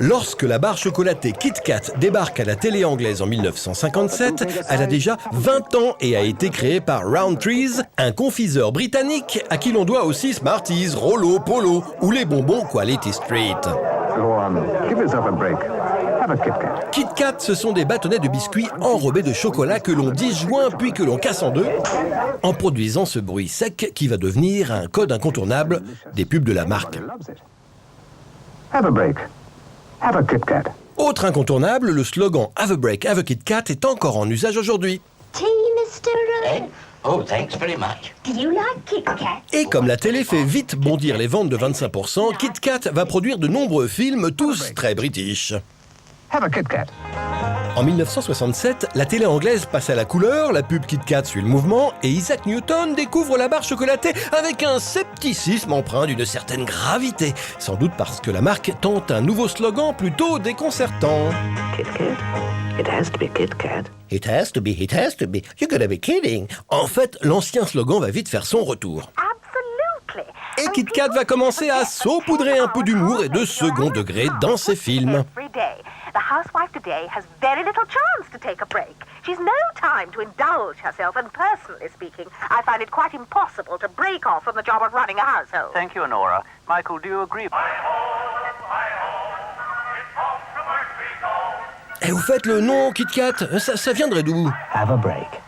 Lorsque la barre chocolatée Kit Kat débarque à la télé anglaise en 1957, elle a déjà 20 ans et a été créée par Rowntree's, un confiseur britannique à qui l'on doit aussi Smarties, Rollo, Polo ou les bonbons Quality Street. Kit Kat, ce sont des bâtonnets de biscuits enrobés de chocolat que l'on disjoint puis que l'on casse en deux, en produisant ce bruit sec qui va devenir un code incontournable des pubs de la marque. Have a break. Have a Kit Kat. Autre incontournable, le slogan « Have a break, have a Kit Kat » est encore en usage aujourd'hui. Tea, Mr. Ray? Oh, thanks very much. Do you like Kit Kat? Et comme la télé fait vite bondir les ventes de 25%, Kit Kat va produire de nombreux films, tous très british. Have a Kit Kat. En 1967, la télé anglaise passe à la couleur, la pub Kit Kat suit le mouvement et Isaac Newton découvre la barre chocolatée avec un scepticisme empreint d'une certaine gravité. Sans doute parce que la marque tente un nouveau slogan plutôt déconcertant. Kit Kat? It has to be Kit Kat. It has to be, it has to be. You're gonna be kidding. En fait, l'ancien slogan va vite faire son retour. Absolutely. Et Kit Kat va commencer à saupoudrer un peu d'humour et de second degré dans ses films. Every day. The housewife today has very little chance to take a break. She's no time to indulge herself, and personally speaking, I find it quite impossible to break off from the job of running a household. Thank you, Honora. Michael, do you agree? Et vous faites le nom Kit Kat, ça viendrait d'où? Have a break.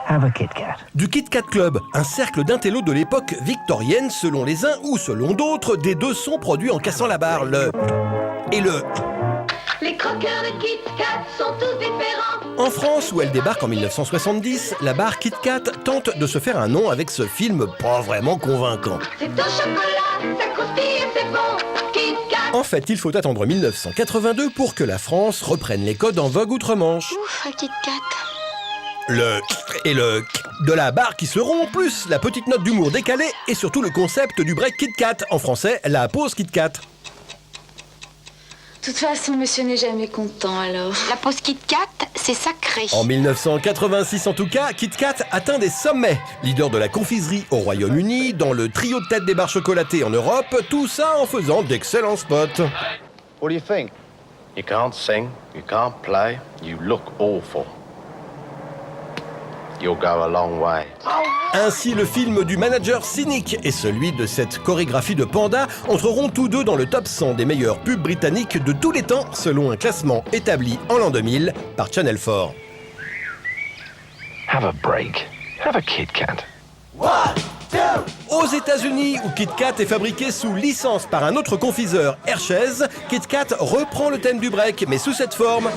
Have a Kit Kat. Du Kit Kat Club, un cercle d'intellos de l'époque victorienne, selon les uns ou selon d'autres, des deux sons produits en cassant la barre, le et le. Les croqueurs de Kit Kat sont tous différents. En France, où elle débarque en 1970, la barre Kit Kat tente de se faire un nom avec ce film pas vraiment convaincant. C'est au chocolat, ça croustille et c'est bon. Kit Kat. En fait, il faut attendre 1982 pour que la France reprenne les codes en vogue outre-Manche. Ouf, un Kit Kat. Le et le de la barre qui se rompt, plus la petite note d'humour décalée et surtout le concept du break Kit Kat, en français la pause Kit Kat. De toute façon, monsieur n'est jamais content, alors. La pause Kit Kat, c'est sacré. En 1986 en tout cas, Kit Kat atteint des sommets. Leader de la confiserie au Royaume-Uni, dans le trio de tête des barres chocolatées en Europe, tout ça en faisant d'excellents spots. What do you think? You can't sing, you can't play, you look awful. You'll go a long way. Ainsi, le film du manager cynique et celui de cette chorégraphie de panda entreront tous deux dans le top 100 des meilleures pubs britanniques de tous les temps, selon un classement établi en l'an 2000 par Channel 4. Have a break. Have a Kit Kat. Aux États-Unis, où Kit Kat est fabriqué sous licence par un autre confiseur, Hershey's, Kit Kat reprend le thème du break, mais sous cette forme.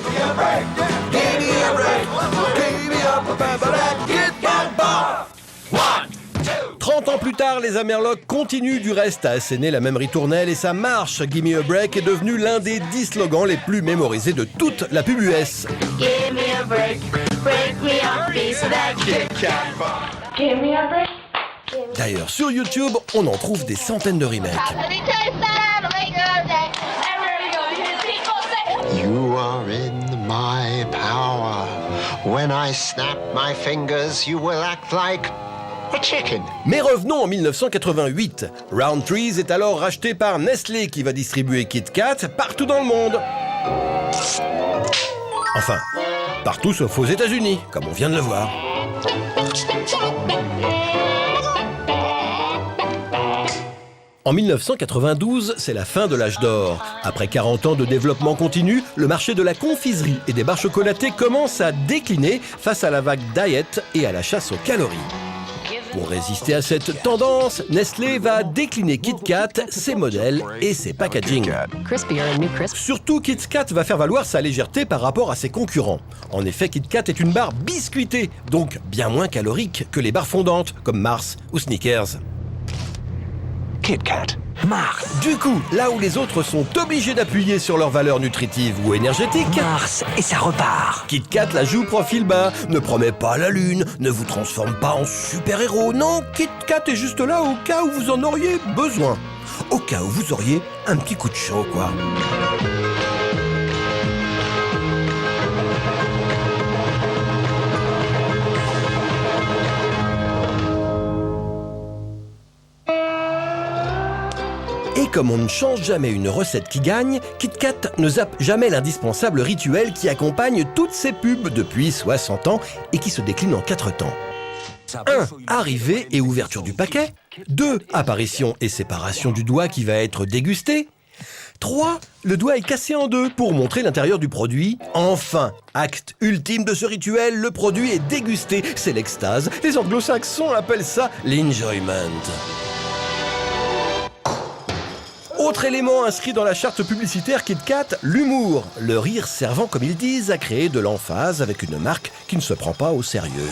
30 ans plus tard, les Amerlocs continuent du reste à asséner la même ritournelle et sa marche Gimme a Break est devenue l'un des 10 slogans les plus mémorisés de toute la pub US. Give me a break. Break me a piece of that Kit Kat. Give me a break. D'ailleurs, sur YouTube, on en trouve des centaines de remakes. You are in my power. When I snap my fingers, you will act like a chicken. Mais revenons en 1988. Rowntree's est alors racheté par Nestlé qui va distribuer Kit Kat partout dans le monde. Enfin, partout sauf aux États-Unis, comme on vient de le voir. En 1992, c'est la fin de l'âge d'or. Après 40 ans de développement continu, le marché de la confiserie et des barres chocolatées commence à décliner face à la vague diet et à la chasse aux calories. Pour résister à cette tendance, Nestlé va décliner Kit Kat, ses modèles et ses packaging. Surtout, Kit Kat va faire valoir sa légèreté par rapport à ses concurrents. En effet, Kit Kat est une barre biscuitée, donc bien moins calorique que les barres fondantes, comme Mars ou Snickers. Kit Kat. Mars. Du coup, là où les autres sont obligés d'appuyer sur leurs valeurs nutritives ou énergétiques, Mars, et ça repart. Kit Kat la joue profil bas, ne promet pas la lune, ne vous transforme pas en super-héros. Non, Kit Kat est juste là au cas où vous en auriez besoin. Au cas où vous auriez un petit coup de chaud, quoi. Et comme on ne change jamais une recette qui gagne, KitKat ne zappe jamais l'indispensable rituel qui accompagne toutes ses pubs depuis 60 ans et qui se décline en 4 temps. 1. Arrivée et ouverture du paquet. 2. Apparition et séparation du doigt qui va être dégusté. 3. Le doigt est cassé en deux pour montrer l'intérieur du produit. Enfin, acte ultime de ce rituel, le produit est dégusté. C'est l'extase. Les anglo-saxons appellent ça l'enjoyment. Autre élément inscrit dans la charte publicitaire KitKat, l'humour. Le rire servant, comme ils disent, à créer de l'emphase avec une marque qui ne se prend pas au sérieux.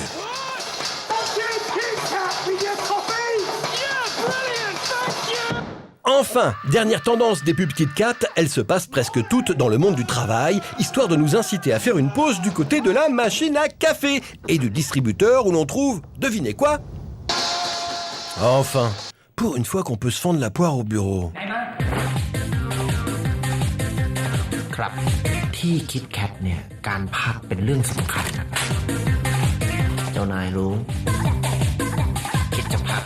Enfin, dernière tendance des pubs KitKat, elles se passent presque toutes dans le monde du travail, histoire de nous inciter à faire une pause du côté de la machine à café et du distributeur où l'on trouve, devinez quoi ? Enfin, pour une fois qu'on peut se fendre la poire au bureau. ครับที่ KitKat เนี่ยการพักเป็นเรื่องสำคัญนะครับเจ้านายรู้คิดจะพัก